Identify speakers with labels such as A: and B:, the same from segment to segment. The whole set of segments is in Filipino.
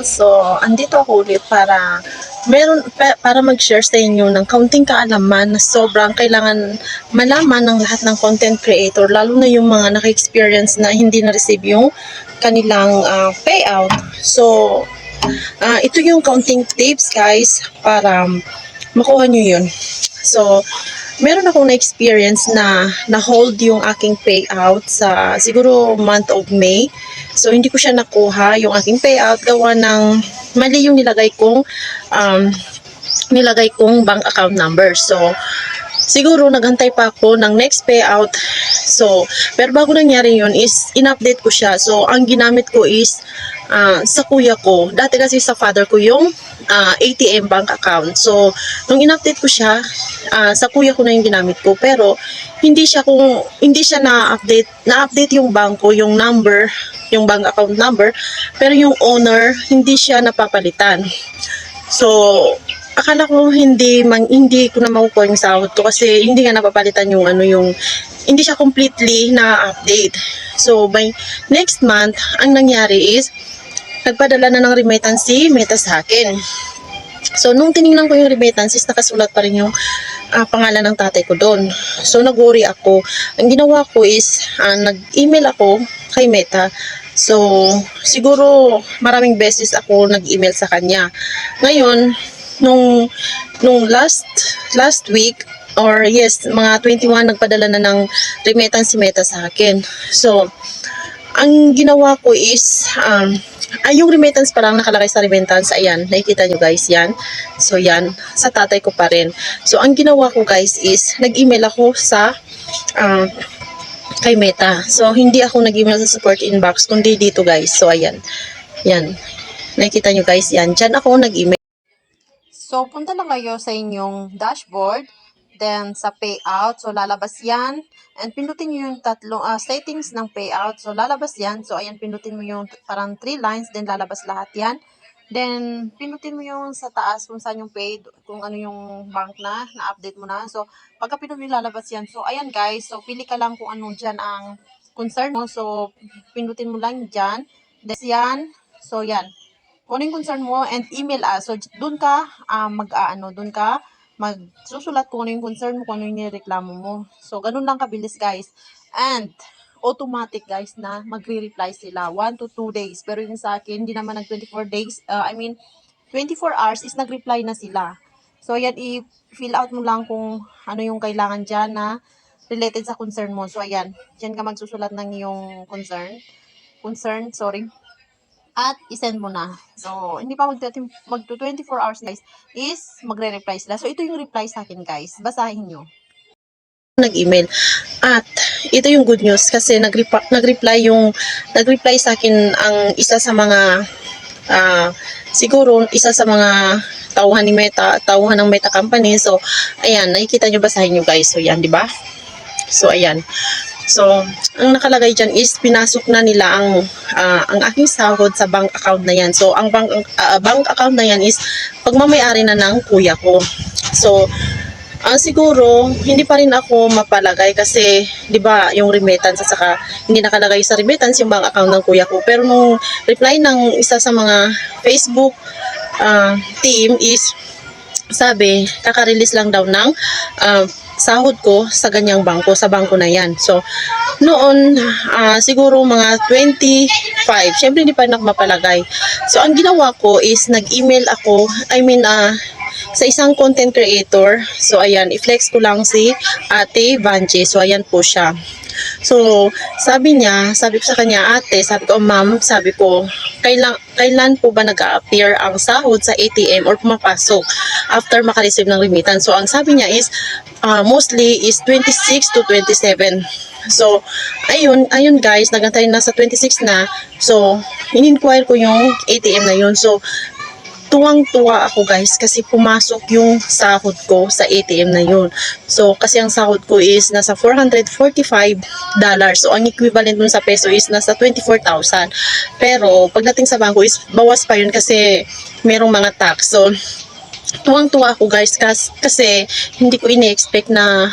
A: So, andito ako ulit para mag-share sa inyo ng kaunting kaalaman na sobrang kailangan malaman ng lahat ng content creator, lalo na yung mga naka-experience na hindi na-receive yung kanilang payout. So, ito yung kaunting tips guys para makuha nyo yun. So, meron akong na-experience na na-hold yung aking payout sa siguro month of May. So, hindi ko siya nakuha yung aking payout gawa ng mali yung nilagay kong bank account number. So, siguro nagantay pa ako ng next payout. So, pero bago nangyari yun is in-update ko siya. So, ang ginamit ko is sa kuya ko. Dati kasi sa father ko yung ATM bank account. So, nung in-update ko siya, sa kuya ko na yung ginamit ko. Pero, hindi siya na-update yung banko, yung number, yung bank account number. Pero yung owner, hindi siya napapalitan. So, akala ko hindi ko na makukuha yung sahod ko kasi hindi nga napapalitan yung hindi siya completely na-update. So, by next month, ang nangyari is, nagpadala na ng remittance si Meta sa akin. So, nung tinignan ko yung remittance, nakasulat pa rin yung pangalan ng tatay ko doon. So, nag-worry ako. Ang ginawa ko is, nag-email ako kay Meta. So, siguro maraming beses ako nag-email sa kanya. Ngayon, nung last week, or yes, mga 21, nagpadala na ng remittance si Meta sa akin. So, ang ginawa ko is, yung remittance pa lang nakalagay sa remittance, ayan, nakikita nyo guys, yan. So, yan, sa tatay ko pa rin. So, ang ginawa ko guys is, nag-email ako sa, kay Meta. So, hindi ako nag-email sa support inbox, kundi dito guys. So, ayan. Yan. Nakikita nyo guys, yan. Diyan ako nag-email. So, punta lang kayo sa inyong dashboard. Then, sa payout. So, lalabas yan. And, pindutin nyo yung tatlong settings ng payout. So, lalabas yan. So, ayan, pindutin mo yung parang 3 lines. Then, lalabas lahat yan. Then, pindutin mo yung sa taas kung saan yung paid, kung ano yung bank na-update mo na. So, pagka pindutin mo, lalabas yan. So, ayan guys. So, pili ka lang kung ano dyan ang concern mo. So, pindutin mo lang dyan. Then, yan. So, yan. Kung ano yung concern mo and email us. So, doon ka magsusulat kung ano yung concern mo, kung ano yung nireklamo mo. So, ganun lang kabilis guys. And, automatic guys na magre-reply sila 1 to 2 days. Pero yung sa akin, hindi naman nag 24 days. 24 hours is nag-reply na sila. So, yan, i-fill out mo lang kung ano yung kailangan dyan na related sa concern mo. So, ayan, dyan ka magsusulat ng iyong concern, at isend mo na. So, hindi pa mag 24 hours guys, is magre-reply sila. So, ito yung reply sa akin guys. Basahin nyo. Nag-email. At ito yung good news kasi nag-reply sa akin ang isa sa mga siguro isa sa mga tauhan ng Meta company. So, ayan, nakikita nyo, basahin nyo guys. So, yan, di ba? So, ayan. So, ang nakalagay dyan is pinasok na nila ang aking sahod sa bank account na yan. So, ang bank account na yan is pagmamayari na ng kuya ko. So, siguro hindi pa rin ako mapalagay kasi 'di ba yung remittance at saka hindi nakalagay sa remittance yung bank account ng kuya ko. Pero nung reply ng isa sa mga Facebook team is sabi kaka-release lang daw ng sahod ko sa ganyang bangko, sa bangko na yan. So, noon, siguro mga 25, syempre hindi pa rin ako mapalagay. So, ang ginawa ko is nag-email ako, sa isang content creator. So, ayan, i-flex ko lang si Ate Vanji. So, ayan po siya. So, sabi ko sa kanya, sabi ko, ma'am, kailan po ba nag-a-appear ang sahod sa ATM or pumapasok after makareceive ng remittance? So, ang sabi niya is, mostly is 26 to 27. So, ayun guys, nagantay na sa 26 na. So, in-inquire ko yung ATM na yun. So, tuwang-tuwa ako guys kasi pumasok yung sahod ko sa ATM na yun. So, kasi ang sahod ko is nasa $445. So, ang equivalent dun sa peso is nasa 24,000. Pero, pagdating sa bangko is bawas pa yun kasi merong mga tax. So, tuwang-tuwa ako guys kasi hindi ko ini-expect na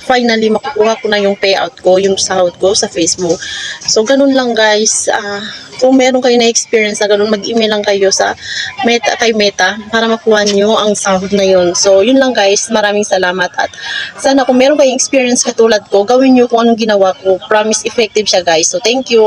A: finally makukuha ko na yung payout ko, yung sahod ko sa Facebook. So ganun lang guys. Kung meron kayo na experience na ganun, mag-email lang kayo sa Meta, kay Meta para makuha nyo ang sahod na yun. So yun lang guys, maraming salamat at sana kung meron kayong experience katulad ko, gawin nyo kung anong ginawa ko. Promise effective siya guys. So thank you.